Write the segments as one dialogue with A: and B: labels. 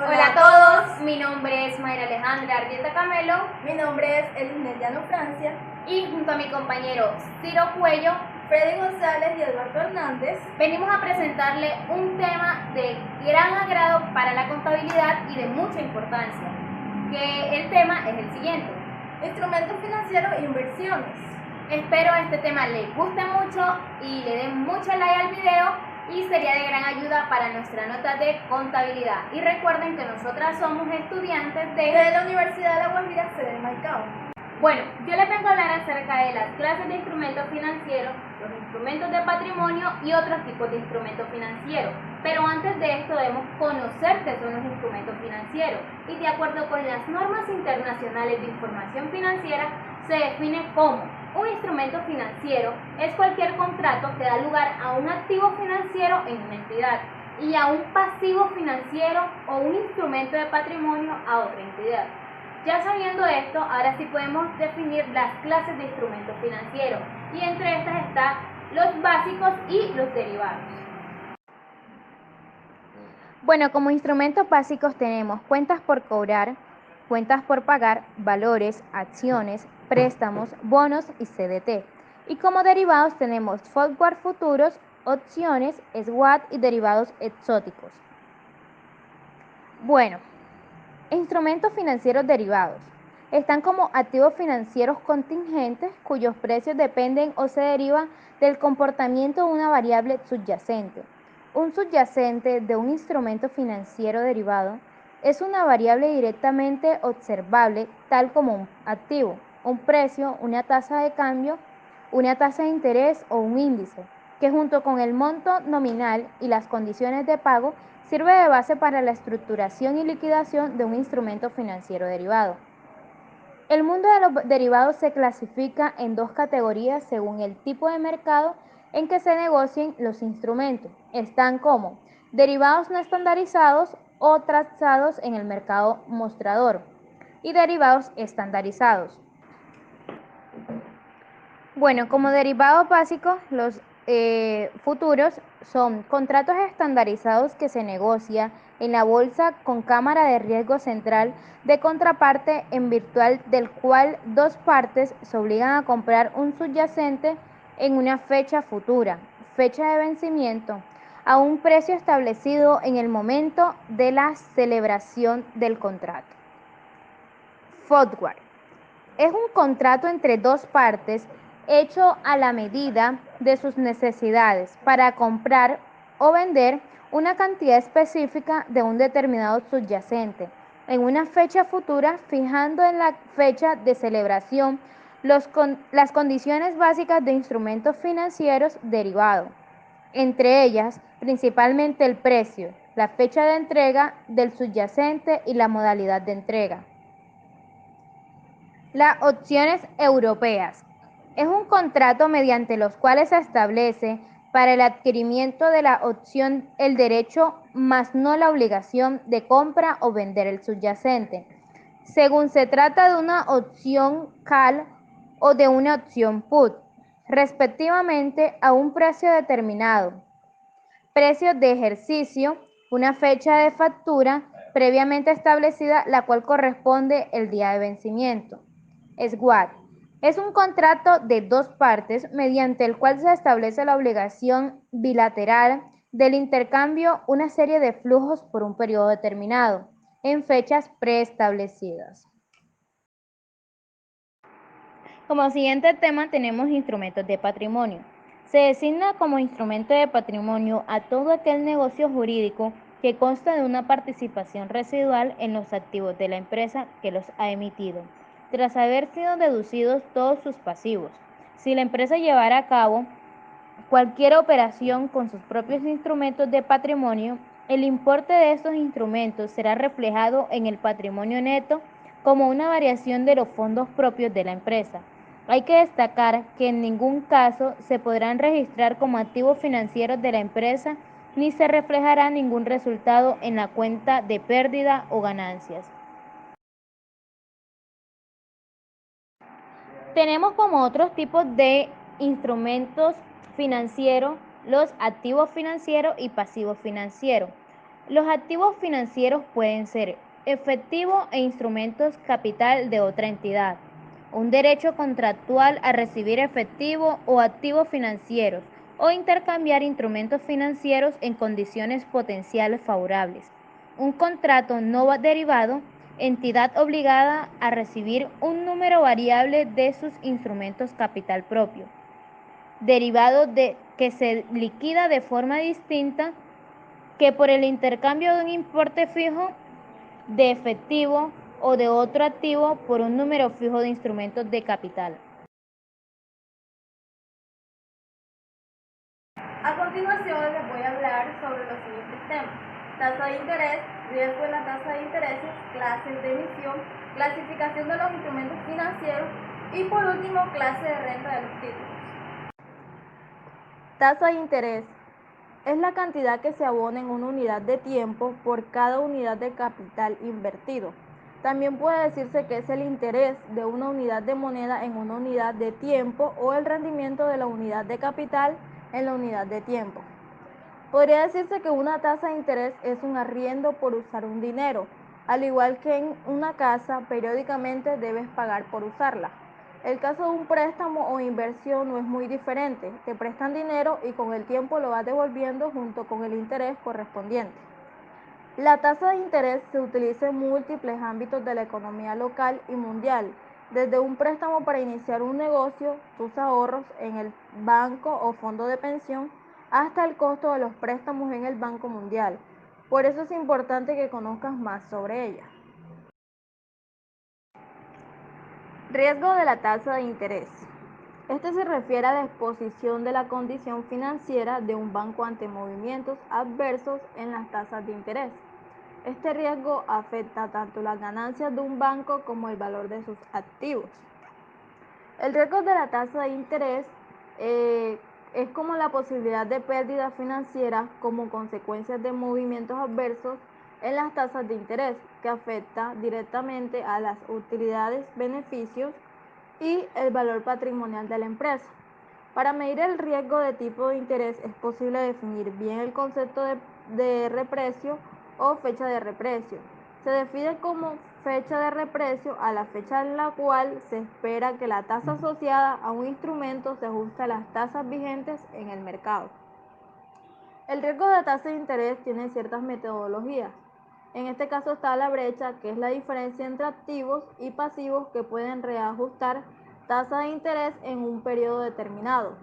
A: Hola a todos, mi nombre es Mayra Alejandra Arrieta Camelo.
B: Mi nombre es Elisnediano Francia.
A: Y junto a mi compañero Ciro Cuello,
B: Freddy González y Eduardo Hernández,
A: venimos a presentarle un tema de gran agrado para la contabilidad y de mucha importancia, que el tema es el siguiente:
B: instrumentos financieros e inversiones.
A: Espero este tema les guste mucho y le den mucho like al video, y sería de gran ayuda para nuestra nota de contabilidad. Y recuerden que nosotras somos estudiantes de
B: la Universidad de La Guajira, sede de Maicao.
A: Bueno, yo les vengo a hablar acerca de las clases de instrumentos financieros, los instrumentos de patrimonio y otros tipos de instrumentos financieros. Pero antes de esto debemos conocer qué son los instrumentos financieros, y de acuerdo con las normas internacionales de información financiera se define como: un instrumento financiero es cualquier contrato que da lugar a un activo financiero en una entidad y a un pasivo financiero o un instrumento de patrimonio a otra entidad. Ya sabiendo esto, ahora sí podemos definir las clases de instrumentos financieros, y entre estas están los básicos y los derivados. Bueno, como instrumentos básicos tenemos cuentas por cobrar, cuentas por pagar, valores, acciones, préstamos, bonos y CDT. Y como derivados tenemos forward futuros, opciones, SWAT y derivados exóticos. Bueno, instrumentos financieros derivados están como activos financieros contingentes cuyos precios dependen o se derivan del comportamiento de una variable subyacente. Un subyacente de un instrumento financiero derivado es una variable directamente observable, tal como un activo, un precio, una tasa de cambio, una tasa de interés o un índice, que junto con el monto nominal y las condiciones de pago sirve de base para la estructuración y liquidación de un instrumento financiero derivado. El mundo de los derivados se clasifica en dos categorías según el tipo de mercado en que se negocien los instrumentos. Están como derivados no estandarizados o trazados en el mercado mostrador, y derivados estandarizados. Bueno, como derivados básicos, los futuros son contratos estandarizados que se negocia en la bolsa con cámara de riesgo central de contraparte en virtual del cual dos partes se obligan a comprar un subyacente en una fecha futura, fecha de vencimiento, a un precio establecido en el momento de la celebración del contrato. Forward es un contrato entre dos partes hecho a la medida de sus necesidades para comprar o vender una cantidad específica de un determinado subyacente en una fecha futura, fijando en la fecha de celebración las condiciones básicas de instrumentos financieros derivados, entre ellas principalmente el precio, la fecha de entrega del subyacente y la modalidad de entrega. Las opciones europeas es un contrato mediante los cuales se establece para el adquirimiento de la opción el derecho, más no la obligación de compra o vender el subyacente, según se trata de una opción call o de una opción put, respectivamente, a un precio determinado, precio de ejercicio, una fecha de factura previamente establecida, la cual corresponde el día de vencimiento. SWAT es un contrato de dos partes mediante el cual se establece la obligación bilateral del intercambio una serie de flujos por un periodo determinado, en fechas preestablecidas. Como siguiente tema tenemos instrumentos de patrimonio. Se designa como instrumento de patrimonio a todo aquel negocio jurídico que consta de una participación residual en los activos de la empresa que los ha emitido, tras haber sido deducidos todos sus pasivos. Si la empresa llevara a cabo cualquier operación con sus propios instrumentos de patrimonio, el importe de estos instrumentos será reflejado en el patrimonio neto como una variación de los fondos propios de la empresa. Hay que destacar que en ningún caso se podrán registrar como activos financieros de la empresa ni se reflejará ningún resultado en la cuenta de pérdida o ganancias. Tenemos como otros tipos de instrumentos financieros los activos financieros y pasivos financieros. Los activos financieros pueden ser efectivo e instrumentos capital de otra entidad, un derecho contractual a recibir efectivo o activos financieros, o intercambiar instrumentos financieros en condiciones potenciales favorables. Un contrato no derivado, entidad obligada a recibir un número variable de sus instrumentos capital propio, derivado de que se liquida de forma distinta que por el intercambio de un importe fijo de efectivo o de otro activo por un número fijo de instrumentos de capital.
B: A continuación les voy a hablar sobre los siguientes temas: tasa de interés, riesgo de la tasa de intereses, clases de emisión, clasificación de los instrumentos financieros y por último clase de renta de los títulos.
C: Tasa de interés es la cantidad que se abona en una unidad de tiempo por cada unidad de capital invertido. También puede decirse que es el interés de una unidad de moneda en una unidad de tiempo o el rendimiento de la unidad de capital en la unidad de tiempo. Podría decirse que una tasa de interés es un arriendo por usar un dinero. Al igual que en una casa, periódicamente debes pagar por usarla. El caso de un préstamo o inversión no es muy diferente. Te prestan dinero y con el tiempo lo vas devolviendo junto con el interés correspondiente. La tasa de interés se utiliza en múltiples ámbitos de la economía local y mundial, desde un préstamo para iniciar un negocio, tus ahorros en el banco o fondo de pensión, hasta el costo de los préstamos en el Banco Mundial. Por eso es importante que conozcas más sobre ella. Riesgo de la tasa de interés. Este se refiere a la exposición de la condición financiera de un banco ante movimientos adversos en las tasas de interés. Este riesgo afecta tanto las ganancias de un banco como el valor de sus activos. El riesgo de la tasa de interés es como la posibilidad de pérdida financiera como consecuencia de movimientos adversos en las tasas de interés, que afecta directamente a las utilidades, beneficios y el valor patrimonial de la empresa. Para medir el riesgo de tipo de interés es posible definir bien el concepto de reprecio o fecha de reprecio. Se define como fecha de reprecio a la fecha en la cual se espera que la tasa asociada a un instrumento se ajuste a las tasas vigentes en el mercado. El riesgo de tasa de interés tiene ciertas metodologías. En este caso está la brecha, que es la diferencia entre activos y pasivos que pueden reajustar tasa de interés en un periodo determinado.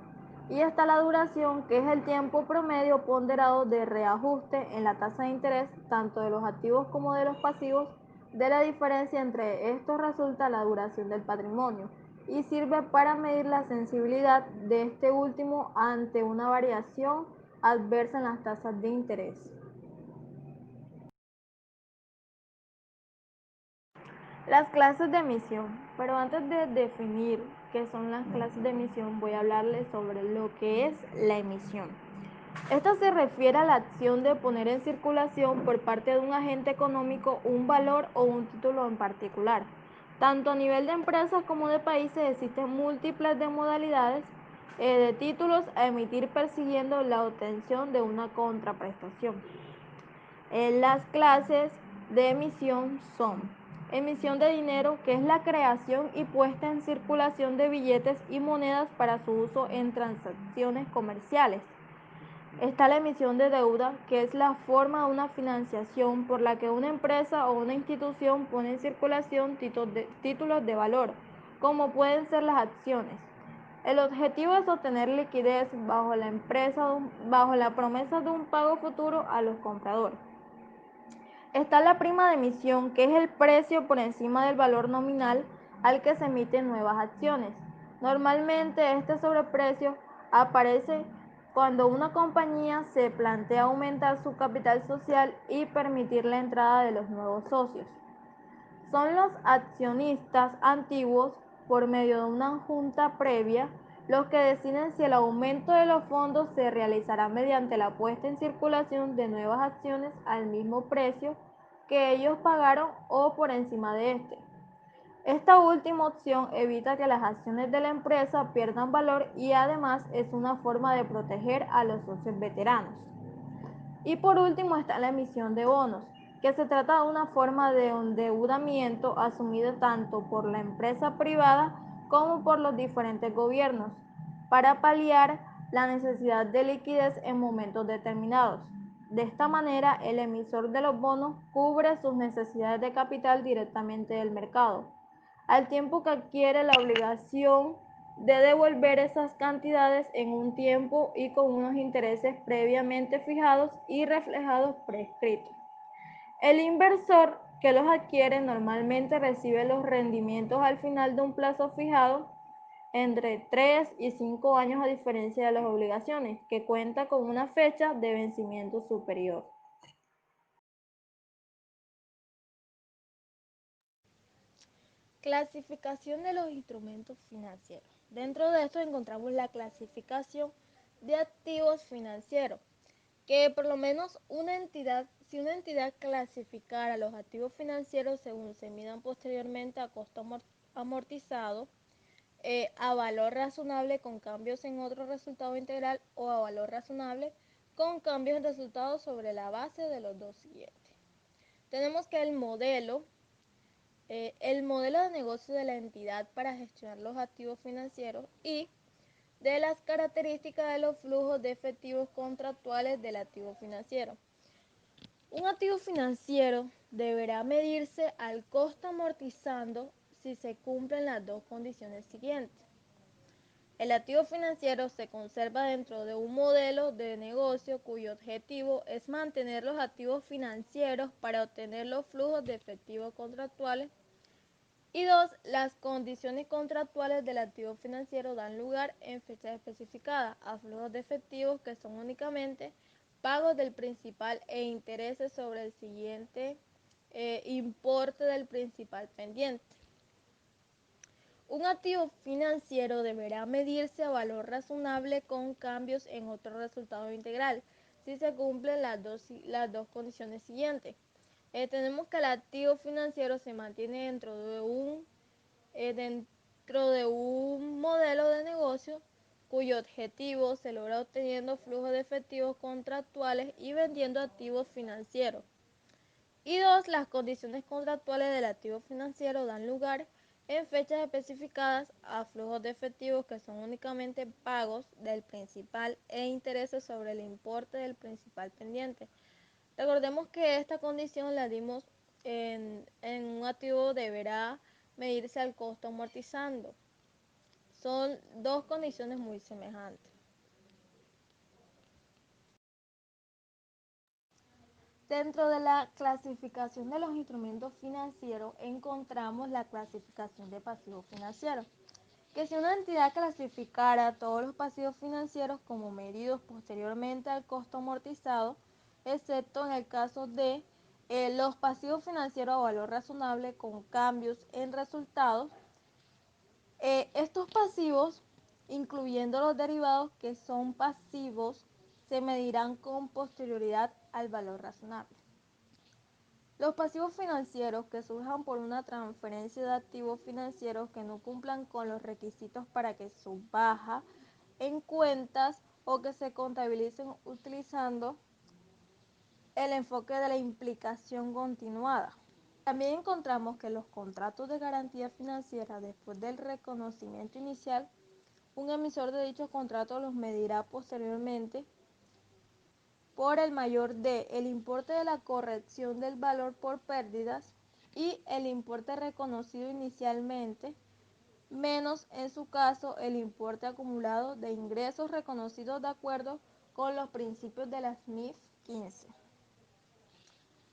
C: Y está la duración, que es el tiempo promedio ponderado de reajuste en la tasa de interés, tanto de los activos como de los pasivos. De la diferencia entre estos resulta la duración del patrimonio y sirve para medir la sensibilidad de este último ante una variación adversa en las tasas de interés. Las clases de emisión. Pero antes de definir qué son las clases de emisión, voy a hablarles sobre lo que es la emisión. Esta se refiere a la acción de poner en circulación por parte de un agente económico un valor o un título en particular. Tanto a nivel de empresas como de países existen múltiples de modalidades de títulos a emitir persiguiendo la obtención de una contraprestación. Las clases de emisión son: emisión de dinero, que es la creación y puesta en circulación de billetes y monedas para su uso en transacciones comerciales. Está la emisión de deuda, que es la forma de una financiación por la que una empresa o una institución pone en circulación títulos de valor, como pueden ser las acciones. El objetivo es obtener liquidez bajo la promesa de un pago futuro a los compradores. Está la prima de emisión, que es el precio por encima del valor nominal al que se emiten nuevas acciones. Normalmente este sobreprecio aparece cuando una compañía se plantea aumentar su capital social y permitir la entrada de los nuevos socios. Son los accionistas antiguos, por medio de una junta previa, los que deciden si el aumento de los fondos se realizará mediante la puesta en circulación de nuevas acciones al mismo precio que ellos pagaron o por encima de este. Esta última opción evita que las acciones de la empresa pierdan valor y además es una forma de proteger a los socios veteranos. Y por último está la emisión de bonos, que se trata de una forma de endeudamiento asumido tanto por la empresa privada como por los diferentes gobiernos para paliar la necesidad de liquidez en momentos determinados. De esta manera, el emisor de los bonos cubre sus necesidades de capital directamente del mercado, al tiempo que adquiere la obligación de devolver esas cantidades en un tiempo y con unos intereses previamente fijados y reflejados prescritos. El inversor que los adquiere normalmente recibe los rendimientos al final de un plazo fijado entre 3 y 5 años, a diferencia de las obligaciones, que cuenta con una fecha de vencimiento superior. Clasificación de los instrumentos financieros. Dentro de esto encontramos la clasificación de activos financieros, que por lo menos si una entidad clasificara los activos financieros según se midan posteriormente a costo amortizado, a valor razonable con cambios en otro resultado integral o a valor razonable con cambios en resultados sobre la base de los dos siguientes. Tenemos que el modelo de negocio de la entidad para gestionar los activos financieros y de las características de los flujos de efectivos contractuales del activo financiero. Un activo financiero deberá medirse al costo amortizando si se cumplen las dos condiciones siguientes. El activo financiero se conserva dentro de un modelo de negocio cuyo objetivo es mantener los activos financieros para obtener los flujos de efectivos contractuales. Y dos, las condiciones contractuales del activo financiero dan lugar en fechas especificadas a flujos de efectivos que son únicamente pagos del principal e intereses sobre el siguiente importe del principal pendiente. Un activo financiero deberá medirse a valor razonable con cambios en otro resultado integral si se cumplen las dos condiciones siguientes. Tenemos que el activo financiero se mantiene dentro de un modelo de negocio cuyo objetivo se logra obteniendo flujos de efectivos contractuales y vendiendo activos financieros. Y dos, las condiciones contractuales del activo financiero dan lugar en fechas especificadas a flujos de efectivos que son únicamente pagos del principal e intereses sobre el importe del principal pendiente. Recordemos que esta condición la dimos en un activo deberá medirse al costo amortizando. Son dos condiciones muy semejantes. Dentro de la clasificación de los instrumentos financieros encontramos la clasificación de pasivos financieros, que si una entidad clasificara todos los pasivos financieros como medidos posteriormente al costo amortizado, excepto en el caso de los pasivos financieros a valor razonable con cambios en resultados, estos pasivos, incluyendo los derivados que son pasivos, se medirán con posterioridad al valor razonable. Los pasivos financieros que surjan por una transferencia de activos financieros que no cumplan con los requisitos para que subbaja en cuentas o que se contabilicen utilizando el enfoque de la implicación continuada. También encontramos que los contratos de garantía financiera, después del reconocimiento inicial, un emisor de dichos contratos los medirá posteriormente por el mayor de el importe de la corrección del valor por pérdidas y el importe reconocido inicialmente, menos en su caso el importe acumulado de ingresos reconocidos de acuerdo con los principios de la SMIF 15.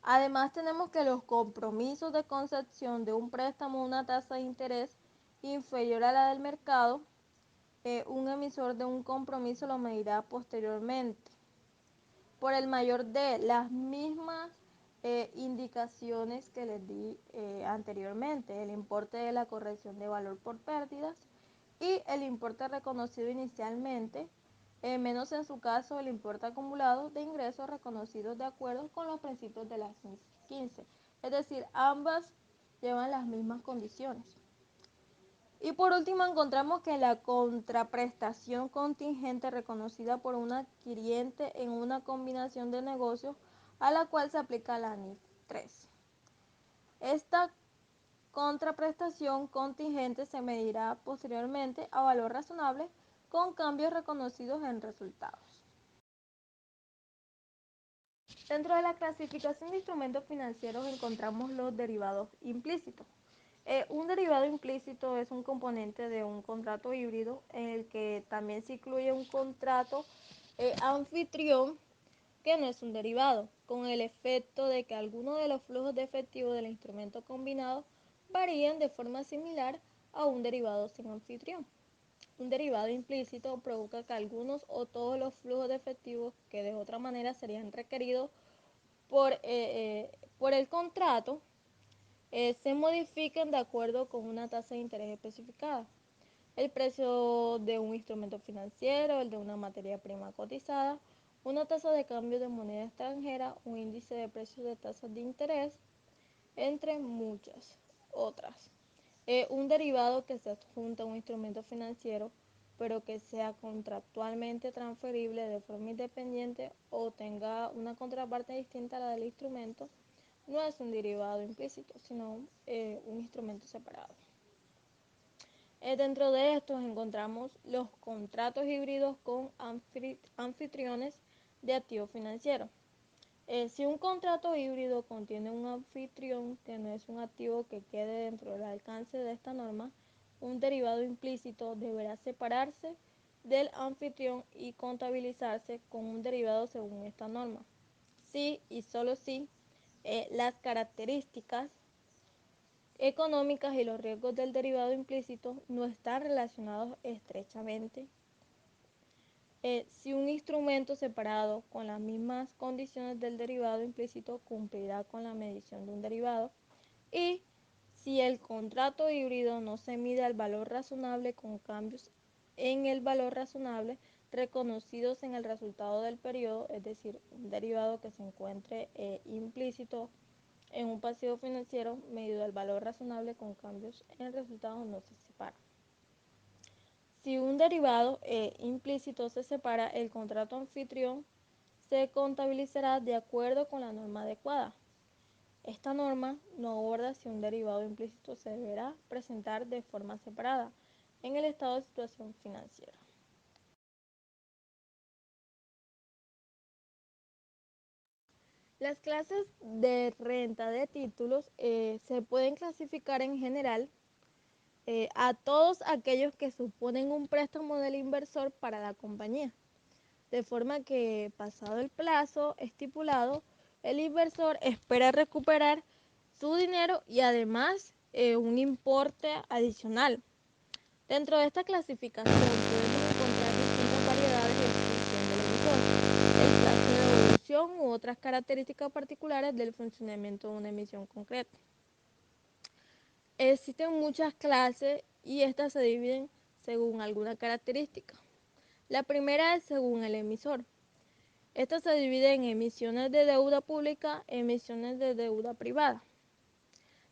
C: Además, tenemos que los compromisos de concesión de un préstamo a una tasa de interés inferior a la del mercado, un emisor de un compromiso lo medirá posteriormente por el mayor de las mismas indicaciones que les di anteriormente, el importe de la corrección de valor por pérdidas y el importe reconocido inicialmente, menos en su caso el importe acumulado de ingresos reconocidos de acuerdo con los principios de la SMIF 15. Es decir, ambas llevan las mismas condiciones. Y por último encontramos que la contraprestación contingente reconocida por un adquiriente en una combinación de negocios a la cual se aplica la NIF 3. Esta contraprestación contingente se medirá posteriormente a valor razonable con cambios reconocidos en resultados. Dentro de la clasificación de instrumentos financieros encontramos los derivados implícitos. Un derivado implícito es un componente de un contrato híbrido en el que también se incluye un contrato anfitrión que no es un derivado, con el efecto de que algunos de los flujos de efectivo del instrumento combinado varíen de forma similar a un derivado sin anfitrión. Un derivado implícito provoca que algunos o todos los flujos de efectivo que de otra manera serían requeridos por el contrato se modifiquen de acuerdo con una tasa de interés especificada. El precio de un instrumento financiero, el de una materia prima cotizada, una tasa de cambio de moneda extranjera, un índice de precios de tasas de interés, entre muchas otras. Un derivado que se adjunta a un instrumento financiero, pero que sea contractualmente transferible de forma independiente o tenga una contraparte distinta a la del instrumento, no es un derivado implícito, sino un instrumento separado. Dentro de estos encontramos los contratos híbridos con anfitriones de activos financieros. Si un contrato híbrido contiene un anfitrión que no es un activo que quede dentro del alcance de esta norma, un derivado implícito deberá separarse del anfitrión y contabilizarse con un derivado según esta norma. Si y solo si las características económicas y los riesgos del derivado implícito no están relacionados estrechamente. Si un instrumento separado con las mismas condiciones del derivado implícito cumplirá con la medición de un derivado, y si el contrato híbrido no se mide al valor razonable con cambios en el valor razonable reconocidos en el resultado del periodo, es decir, un derivado que se encuentre implícito en un pasivo financiero medido al valor razonable con cambios en el resultado no se separa. Si un derivado implícito se separa, el contrato anfitrión se contabilizará de acuerdo con la norma adecuada. Esta norma no aborda si un derivado implícito se deberá presentar de forma separada en el estado de situación financiera. Las clases de renta de títulos se pueden clasificar en general a todos aquellos que suponen un préstamo del inversor para la compañía, de forma que pasado el plazo estipulado, el inversor espera recuperar su dinero y además un importe adicional. Dentro de esta clasificación podemos encontrar distintas variedades en función del emisor, el plazo de devolución u otras características particulares del funcionamiento de una emisión concreta. Existen muchas clases y estas se dividen según alguna característica. La primera es según el emisor. Esta se divide en emisiones de deuda pública y emisiones de deuda privada.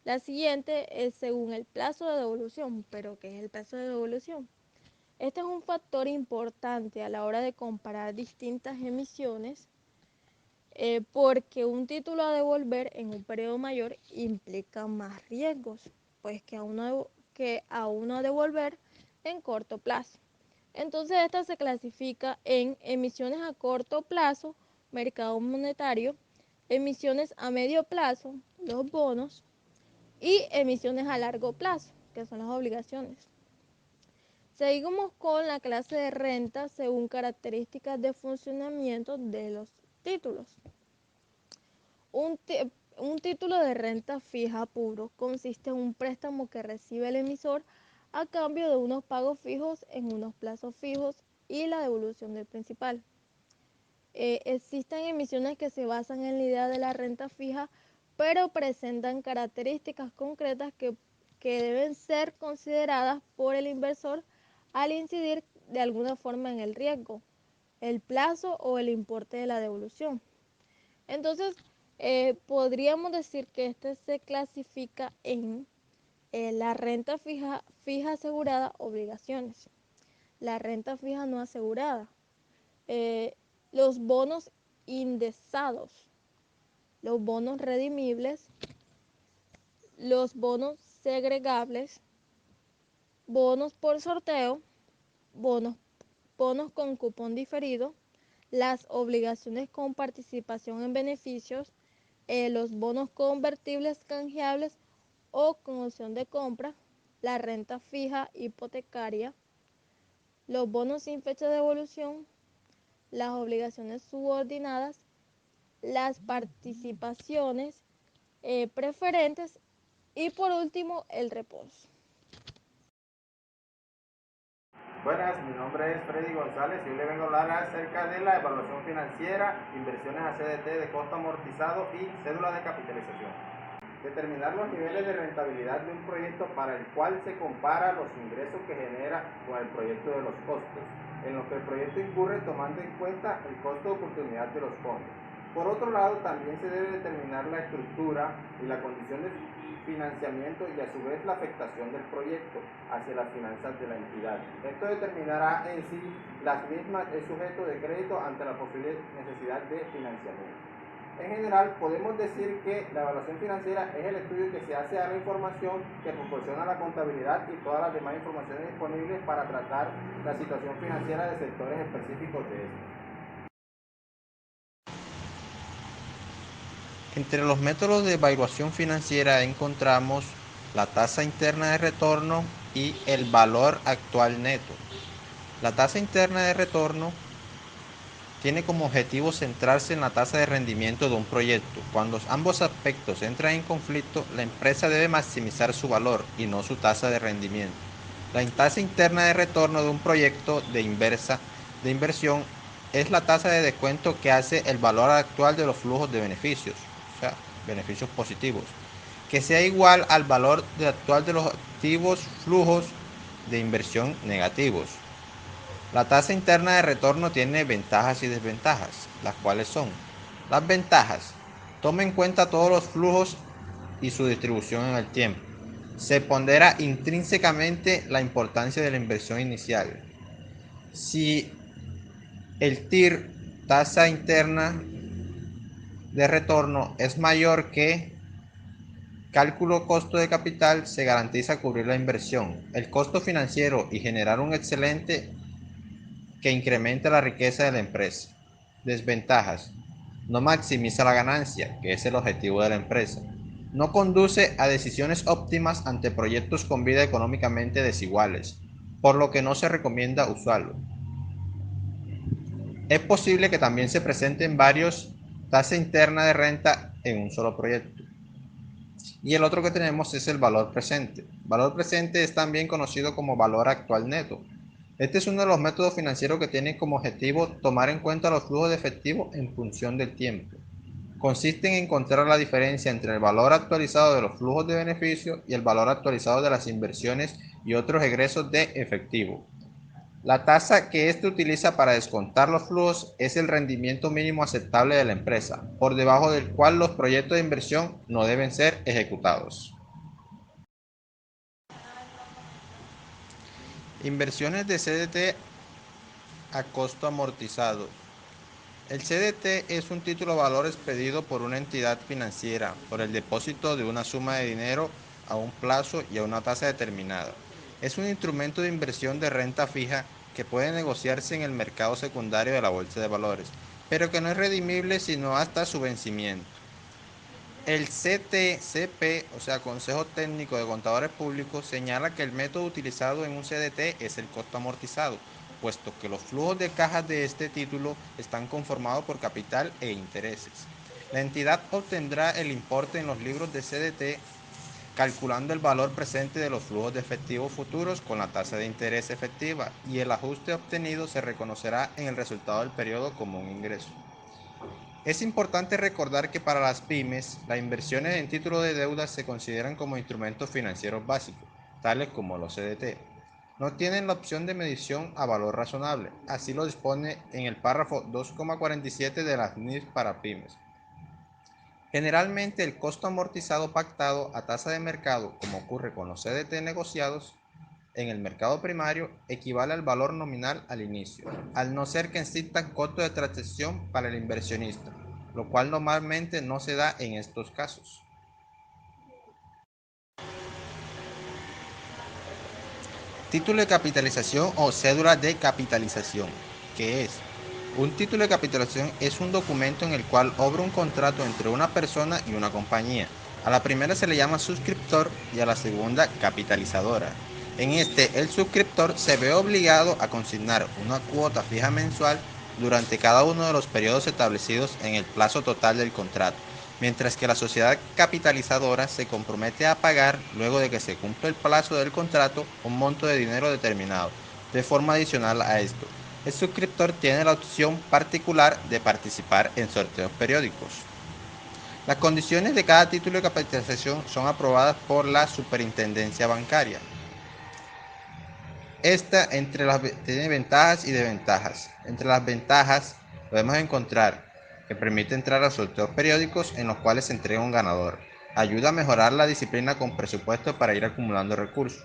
C: La siguiente es según el plazo de devolución. ¿Pero qué es el plazo de devolución? Este es un factor importante a la hora de comparar distintas emisiones porque un título a devolver en un periodo mayor implica más riesgos, pues que a uno a devolver en corto plazo. Entonces esta se clasifica en emisiones a corto plazo, mercado monetario, emisiones a medio plazo, los bonos, y emisiones a largo plazo, que son las obligaciones. Seguimos con la clase de renta según características de funcionamiento de los títulos. Un título de renta fija puro consiste en un préstamo que recibe el emisor a cambio de unos pagos fijos en unos plazos fijos y la devolución del principal. Existen emisiones que se basan en la idea de la renta fija, pero presentan características concretas que deben ser consideradas por el inversor al incidir de alguna forma en el riesgo, el plazo o el importe de la devolución. Entonces, podríamos decir que este se clasifica en La renta fija asegurada, obligaciones. La renta fija no asegurada. Eh, los bonos indexados, los bonos redimibles, los bonos segregables, bonos por sorteo, bonos, bonos con cupón diferido, las obligaciones con participación en beneficios, los bonos convertibles canjeables o con opción de compra, la renta fija hipotecaria, los bonos sin fecha de devolución, las obligaciones subordinadas, las participaciones preferentes y por último el reposo.
D: Buenas, mi nombre es Freddy González y hoy le vengo a hablar acerca de la evaluación financiera, inversiones a CDT de costo amortizado y cédula de capitalización. Determinar los niveles de rentabilidad de un proyecto para el cual se compara los ingresos que genera con el proyecto de los costos, en lo que el proyecto incurre tomando en cuenta el costo de oportunidad de los fondos. Por otro lado, también se debe determinar la estructura y la condición de financiamiento y a su vez la afectación del proyecto hacia las finanzas de la entidad. Esto determinará en sí las mismas el sujeto de crédito ante la posible necesidad de financiamiento. En general, podemos decir que la evaluación financiera es el estudio que se hace a la información que proporciona la contabilidad y todas las demás informaciones disponibles para tratar la situación financiera de sectores específicos de estos.
E: Entre los métodos de evaluación financiera encontramos la tasa interna de retorno y el valor actual neto. La tasa interna de retorno tiene como objetivo centrarse en la tasa de rendimiento de un proyecto. Cuando ambos aspectos entran en conflicto, la empresa debe maximizar su valor y no su tasa de rendimiento. La tasa interna de retorno de un proyecto de inversión es la tasa de descuento que hace el valor actual de los flujos de beneficios, o sea, beneficios positivos, que sea igual al valor actual de los activos flujos de inversión negativos. La tasa interna de retorno tiene ventajas y desventajas, las cuales son: las ventajas: toma en cuenta todos los flujos y su distribución en el tiempo. Se pondera intrínsecamente la importancia de la inversión inicial. Si el TIR, tasa interna de retorno, es mayor que cálculo costo de capital, se garantiza cubrir la inversión, el costo financiero y generar un excelente que incremente la riqueza de la empresa. Desventajas: no maximiza la ganancia, que es el objetivo de la empresa. No conduce a decisiones óptimas ante proyectos con vida económicamente desiguales, por lo que no se recomienda usarlo. Es posible que también se presenten varios tasa interna de renta en un solo proyecto. Y el otro que tenemos es el valor presente. Valor presente es también conocido como valor actual neto. Este es uno de los métodos financieros que tiene como objetivo tomar en cuenta los flujos de efectivo en función del tiempo. Consiste en encontrar la diferencia entre el valor actualizado de los flujos de beneficio y el valor actualizado de las inversiones y otros egresos de efectivo. La tasa que éste utiliza para descontar los flujos es el rendimiento mínimo aceptable de la empresa, por debajo del cual los proyectos de inversión no deben ser ejecutados. Inversiones de CDT a costo amortizado. El CDT es un título de valor expedido por una entidad financiera por el depósito de una suma de dinero a un plazo y a una tasa determinada. Es un instrumento de inversión de renta fija que puede negociarse en el mercado secundario de la bolsa de valores, pero que no es redimible sino hasta su vencimiento. El CTCP, o sea, Consejo Técnico de Contadores Públicos, señala que el método utilizado en un CDT es el costo amortizado, puesto que los flujos de caja de este título están conformados por capital e intereses. La entidad obtendrá el importe en los libros de CDT calculando el valor presente de los flujos de efectivo futuros con la tasa de interés efectiva, y el ajuste obtenido se reconocerá en el resultado del periodo como un ingreso. Es importante recordar que para las pymes, las inversiones en títulos de deuda se consideran como instrumentos financieros básicos, tales como los CDT. No tienen la opción de medición a valor razonable, así lo dispone en el párrafo 2,47 de las NIF para pymes. Generalmente el costo amortizado pactado a tasa de mercado, como ocurre con los CDT negociados en el mercado primario, equivale al valor nominal al inicio, al no ser que existan costos de transacción para el inversionista, lo cual normalmente no se da en estos casos. Título de capitalización o cédula de capitalización. ¿Qué es? Un título de capitalización es un documento en el cual obra un contrato entre una persona y una compañía. A la primera se le llama suscriptor y a la segunda capitalizadora. En este, el suscriptor se ve obligado a consignar una cuota fija mensual durante cada uno de los periodos establecidos en el plazo total del contrato, mientras que la sociedad capitalizadora se compromete a pagar, luego de que se cumpla el plazo del contrato, un monto de dinero determinado. De forma adicional a esto, el suscriptor tiene la opción particular de participar en sorteos periódicos. Las condiciones de cada título de capitalización son aprobadas por la Superintendencia Bancaria. Esta tiene ventajas y desventajas. Entre las ventajas podemos encontrar que permite entrar a sorteos periódicos en los cuales se entrega un ganador. Ayuda a mejorar la disciplina con presupuesto para ir acumulando recursos.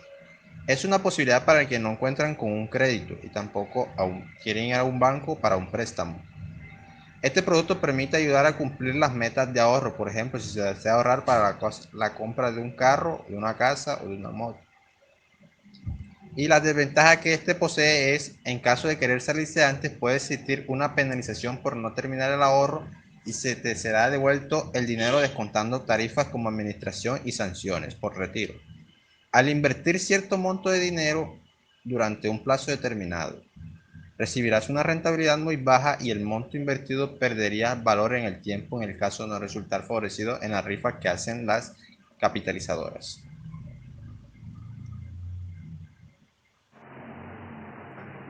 E: Es una posibilidad para quienes no encuentran con un crédito y tampoco aún quieren ir a un banco para un préstamo. Este producto permite ayudar a cumplir las metas de ahorro, por ejemplo, si se desea ahorrar para la compra de un carro, de una casa o de una moto. Y la desventaja que este posee es, en caso de querer salirse antes, puede existir una penalización por no terminar el ahorro y se te será devuelto el dinero descontando tarifas como administración y sanciones por retiro. Al invertir cierto monto de dinero durante un plazo determinado, recibirás una rentabilidad muy baja y el monto invertido perdería valor en el tiempo en el caso de no resultar favorecido en la rifa que hacen las capitalizadoras.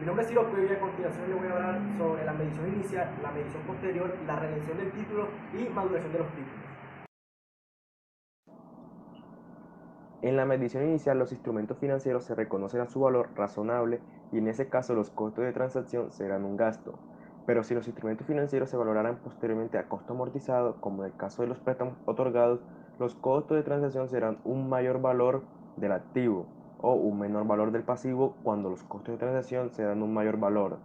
F: Mi nombre es Ciro Pérez y a continuación le voy a hablar sobre la medición inicial, la medición posterior, la redención del título y maduración de los títulos. En la medición inicial, los instrumentos financieros se reconocen a su valor razonable y en ese caso los costos de transacción serán un gasto. Pero si los instrumentos financieros se valoraran posteriormente a costo amortizado, como en el caso de los préstamos otorgados, los costos de transacción serán un mayor valor del activo o un menor valor del pasivo cuando los costos de transacción se dan un mayor valor.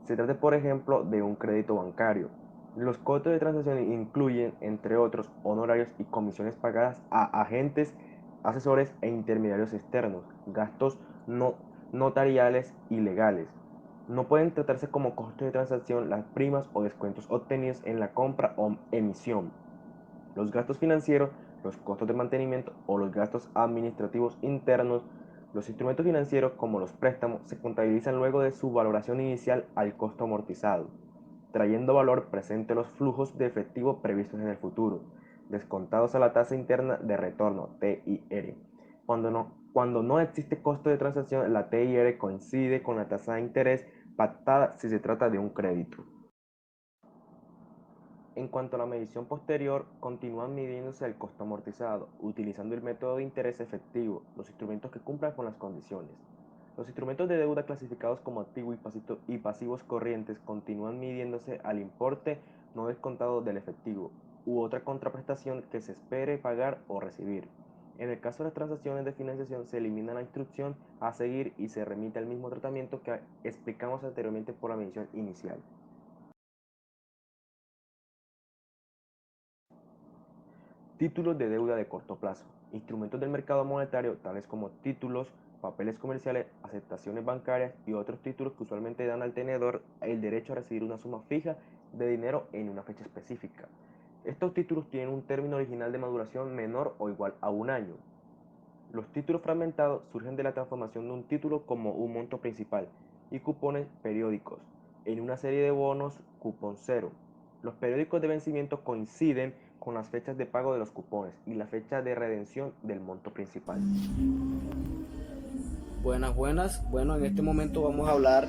F: Se trata, por ejemplo, de un crédito bancario. Los costos de transacción incluyen, entre otros, honorarios y comisiones pagadas a agentes, asesores e intermediarios externos, gastos notariales y legales. No pueden tratarse como costos de transacción las primas o descuentos obtenidos en la compra o emisión. Los gastos financieros, los costos de mantenimiento o los gastos administrativos internos. Los instrumentos financieros, como los préstamos, se contabilizan luego de su valoración inicial al costo amortizado, trayendo valor presente los flujos de efectivo previstos en el futuro, descontados a la tasa interna de retorno, TIR. Cuando no existe costo de transacción, la TIR coincide con la tasa de interés pactada si se trata de un crédito. En cuanto a la medición posterior, continúan midiéndose el costo amortizado, utilizando el método de interés efectivo, los instrumentos que cumplan con las condiciones. Los instrumentos de deuda clasificados como activos y pasivos corrientes continúan midiéndose al importe no descontado del efectivo, u otra contraprestación que se espere pagar o recibir. En el caso de las transacciones de financiación se elimina la instrucción a seguir y se remite al mismo tratamiento que explicamos anteriormente por la medición inicial. Títulos de deuda de corto plazo. Instrumentos del mercado monetario tales como títulos, papeles comerciales, aceptaciones bancarias y otros títulos que usualmente dan al tenedor el derecho a recibir una suma fija de dinero en una fecha específica. Estos títulos tienen un término original de maduración menor o igual a un año. Los títulos fragmentados surgen de la transformación de un título como un monto principal y cupones periódicos en una serie de bonos cupón cero. Los periódicos de vencimiento coinciden con las fechas de pago de los cupones y la fecha de redención del monto principal.
G: Buenas. Bueno, en este momento vamos a hablar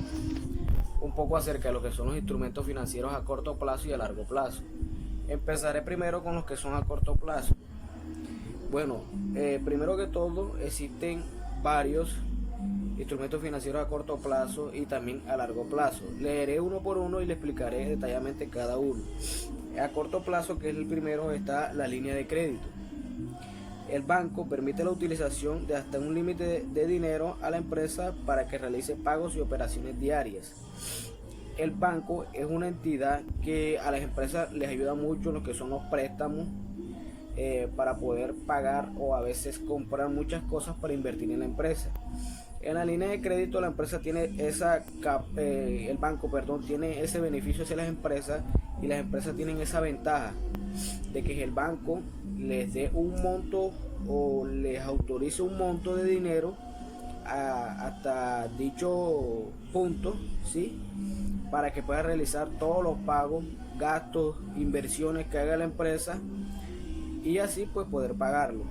G: un poco acerca de lo que son los instrumentos financieros a corto plazo y a largo plazo. Empezaré primero con los que son a corto plazo. Bueno, primero que todo existen varios instrumentos financieros a corto plazo y también a largo plazo. Leeré uno por uno y le explicaré detalladamente cada uno. A corto plazo, que es el primero, está la línea de crédito. El banco permite la utilización de hasta un límite de dinero a la empresa para que realice pagos y operaciones diarias. El banco es una entidad que a las empresas les ayuda mucho en lo que son los préstamos para poder pagar o a veces comprar muchas cosas para invertir en la empresa. En la línea de crédito la empresa tiene el banco tiene ese beneficio hacia las empresas, y las empresas tienen esa ventaja de que el banco les dé un monto o les autorice un monto de dinero hasta dicho punto, ¿sí? Para que pueda realizar todos los pagos, gastos, inversiones que haga la empresa, y así pues poder pagarlo.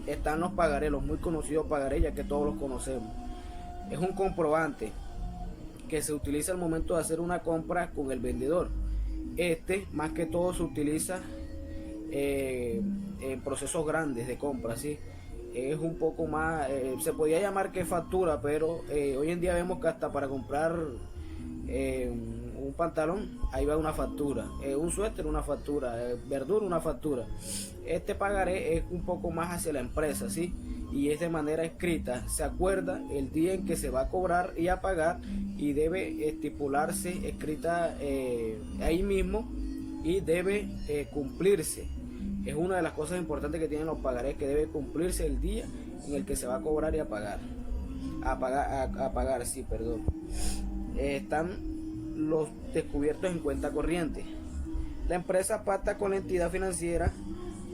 G: Están los pagarés, los muy conocidos pagarés, ya que todos los conocemos. Es un comprobante que se utiliza al momento de hacer una compra con el vendedor. Más que todo se utiliza en procesos grandes de compra, ¿sí? Es un poco más, se podría llamar que factura, pero hoy en día vemos que hasta para comprar un pantalón, ahí va una factura, un suéter, una factura, verdura, una factura. Este pagaré es un poco más hacia la empresa, ¿sí? Y es de manera escrita, se acuerda el día en que se va a cobrar y a pagar, y debe estipularse escrita ahí mismo, y debe cumplirse. Es una de las cosas importantes que tienen los pagarés, que debe cumplirse el día en el que se va a cobrar y a pagar. Están los descubiertos en cuenta corriente. La empresa pacta con la entidad financiera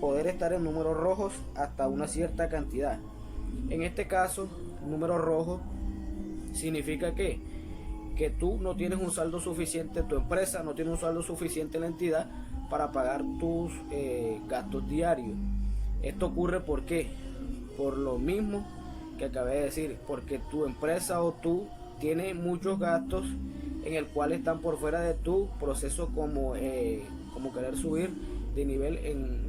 G: poder estar en números rojos hasta una cierta cantidad. En este caso, números rojos significa que tú no tienes un saldo suficiente, tu empresa no tiene un saldo suficiente en la entidad para pagar tus gastos diarios. Esto ocurre ¿por qué? Por lo mismo que acabé de decir, porque tu empresa o tú tienes muchos gastos en el cual están por fuera de tu proceso, como querer subir de nivel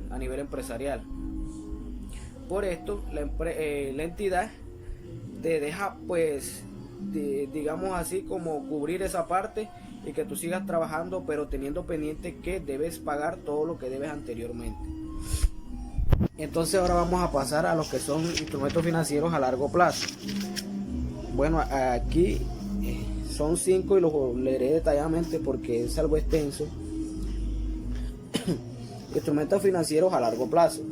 G: a nivel empresarial. Por esto la entidad te deja pues digamos así como cubrir esa parte, y que tú sigas trabajando, pero teniendo pendiente que debes pagar todo lo que debes anteriormente. Entonces ahora vamos a pasar a los que son instrumentos financieros a largo plazo. Bueno, aquí son 5 y los leeré detalladamente porque es algo extenso. Instrumentos financieros a largo plazo.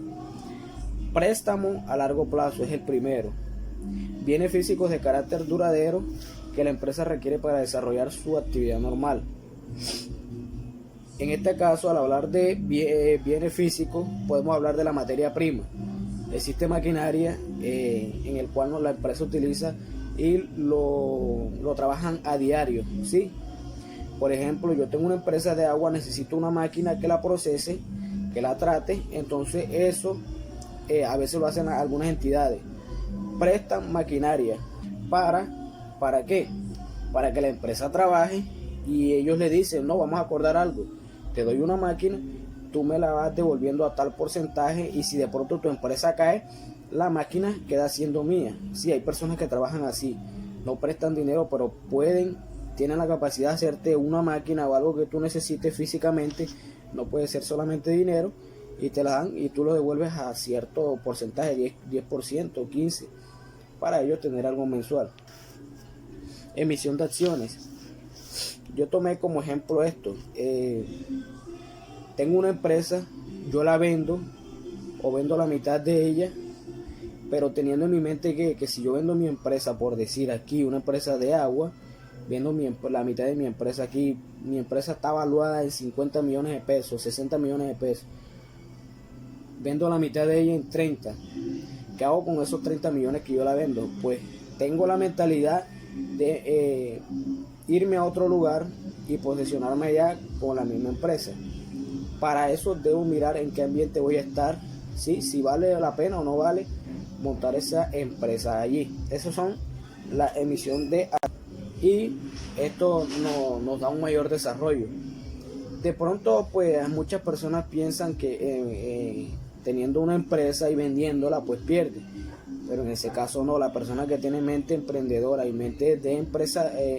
G: Préstamo a largo plazo es el primero. Bienes físicos de carácter duradero que la empresa requiere para desarrollar su actividad normal. En este caso, al hablar de bienes físicos, podemos hablar de la materia prima. Existe maquinaria en el cual la empresa utiliza y lo trabajan a diario, ¿sí? Por ejemplo, yo tengo una empresa de agua, necesito una máquina que la procese, que la trate. Entonces eso a veces lo hacen algunas entidades, prestan maquinaria. ¿Para qué? Para que la empresa trabaje, y ellos le dicen, no, vamos a acordar algo, te doy una máquina, tú me la vas devolviendo a tal porcentaje, y si de pronto tu empresa cae, la máquina queda siendo mía. Sí, hay personas que trabajan así, no prestan dinero, pero tienen la capacidad de hacerte una máquina o algo que tú necesites físicamente. No puede ser solamente dinero, y te la dan y tú lo devuelves a cierto porcentaje, 10% o 15%, para ellos tener algo mensual. Emisión de acciones. Yo tomé como ejemplo esto. Tengo una empresa, yo la vendo o vendo la mitad de ella, pero teniendo en mi mente que si yo vendo mi empresa, por decir aquí una empresa de agua, vendo la mitad de mi empresa aquí, mi empresa está valuada en 50 millones de pesos, 60 millones de pesos, vendo la mitad de ella en 30. ¿Qué hago con esos 30 millones que yo la vendo? Pues tengo la mentalidad de irme a otro lugar y posicionarme allá con la misma empresa. Para eso debo mirar en qué ambiente voy a estar, ¿sí? Si vale la pena o no vale montar esa empresa allí. Esas son la emisión de acciones, y esto nos da un mayor desarrollo. De pronto pues muchas personas piensan que teniendo una empresa y vendiéndola pues pierde, pero en ese caso no. La persona que tiene mente emprendedora y mente de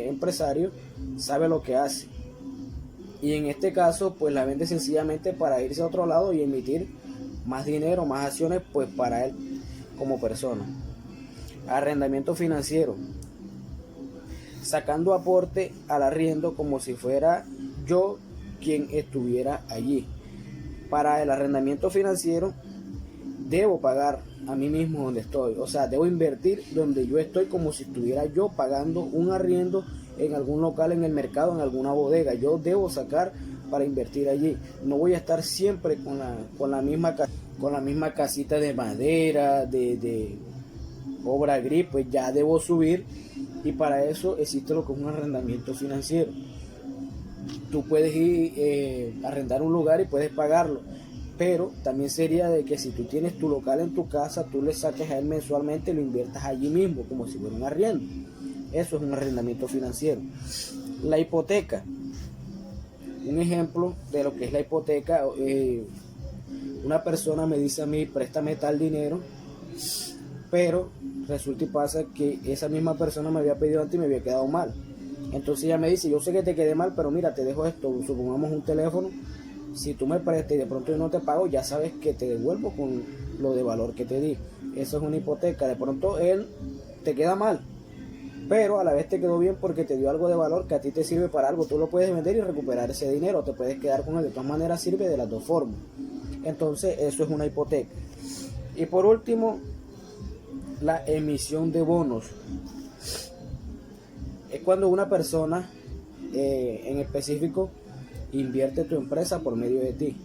G: empresario sabe lo que hace, y en este caso pues la vende sencillamente para irse a otro lado y emitir más dinero, más acciones pues para él como persona. Arrendamiento financiero, sacando aporte al arriendo como si fuera yo quien estuviera allí. Para el arrendamiento financiero debo pagar a mí mismo donde estoy, o sea, debo invertir donde yo estoy como si estuviera yo pagando un arriendo en algún local, en el mercado, en alguna bodega. Yo debo sacar para invertir allí. No voy a estar siempre con la misma casita de madera, de obra gris, pues ya debo subir, y para eso existe lo que es un arrendamiento financiero. Tú puedes ir a arrendar un lugar y puedes pagarlo, pero también sería de que si tú tienes tu local en tu casa, tú le saques a él mensualmente y lo inviertas allí mismo como si fuera un arriendo. Eso es un arrendamiento financiero. La hipoteca, un ejemplo de lo que es la hipoteca, una persona me dice a mí, préstame tal dinero, pero resulta y pasa que esa misma persona me había pedido antes y me había quedado mal. Entonces ella me dice, yo sé que te quedé mal, pero mira, te dejo esto, supongamos un teléfono, si tú me prestas y de pronto yo no te pago, ya sabes que te devuelvo con lo de valor que te di. Eso es una hipoteca. De pronto él te queda mal, pero a la vez te quedó bien porque te dio algo de valor que a ti te sirve para algo. Tú lo puedes vender y recuperar ese dinero, te puedes quedar con él. De todas maneras sirve de las dos formas. Entonces eso es una hipoteca. Y por último, la emisión de bonos. Es cuando una persona en específico invierte tu empresa por medio de ti.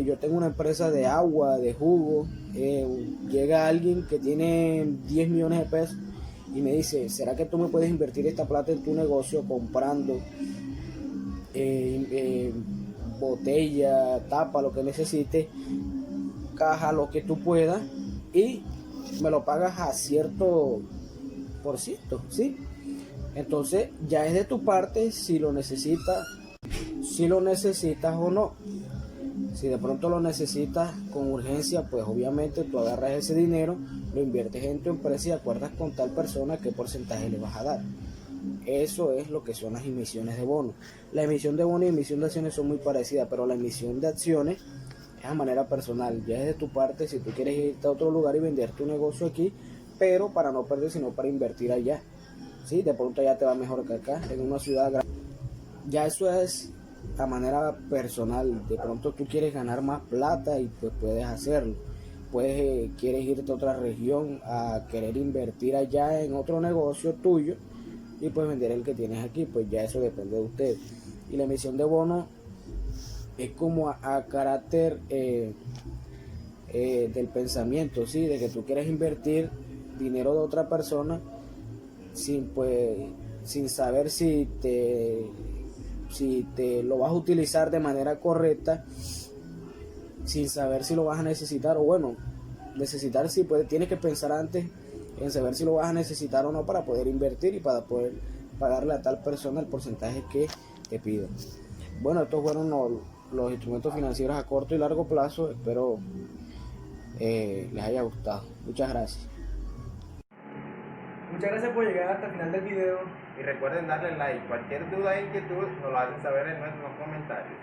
G: Yo tengo una empresa de agua, de jugo, llega alguien que tiene 10 millones de pesos y me dice, ¿será que tú me puedes invertir esta plata en tu negocio comprando botella, tapa, lo que necesites, caja, lo que tú puedas, y me lo pagas a cierto por ciento, ¿sí? Entonces ya es de tu parte si lo necesitas o no. Si de pronto lo necesitas con urgencia, pues obviamente tú agarras ese dinero, lo inviertes en tu empresa y acuerdas con tal persona qué porcentaje le vas a dar. Eso es lo que son las emisiones de bonos. La emisión de bonos y emisión de acciones son muy parecidas, pero la emisión de acciones es a manera personal. Ya es de tu parte si tú quieres irte a otro lugar y vender tu negocio aquí, pero para no perder, sino para invertir allá. Sí, de pronto allá te va mejor que acá, en una ciudad grande. Ya eso es a manera personal. De pronto tú quieres ganar más plata y pues puedes hacerlo. Quieres irte a otra región a querer invertir allá en otro negocio tuyo y pues vender el que tienes aquí, pues ya eso depende de usted. Y la emisión de bonos es como a carácter del pensamiento, ¿sí? De que tú quieres invertir dinero de otra persona sin saber si te lo vas a utilizar de manera correcta, sin saber si lo vas a necesitar, o bueno, necesitar sí, tienes que pensar antes en saber si lo vas a necesitar o no para poder invertir y para poder pagarle a tal persona el porcentaje que te piden. Bueno, estos fueron los instrumentos financieros a corto y largo plazo. Espero les haya gustado. Muchas gracias.
H: Muchas gracias por llegar hasta el final del video.
D: Y recuerden darle like. Cualquier duda e inquietud nos lo hacen saber en nuestros comentarios.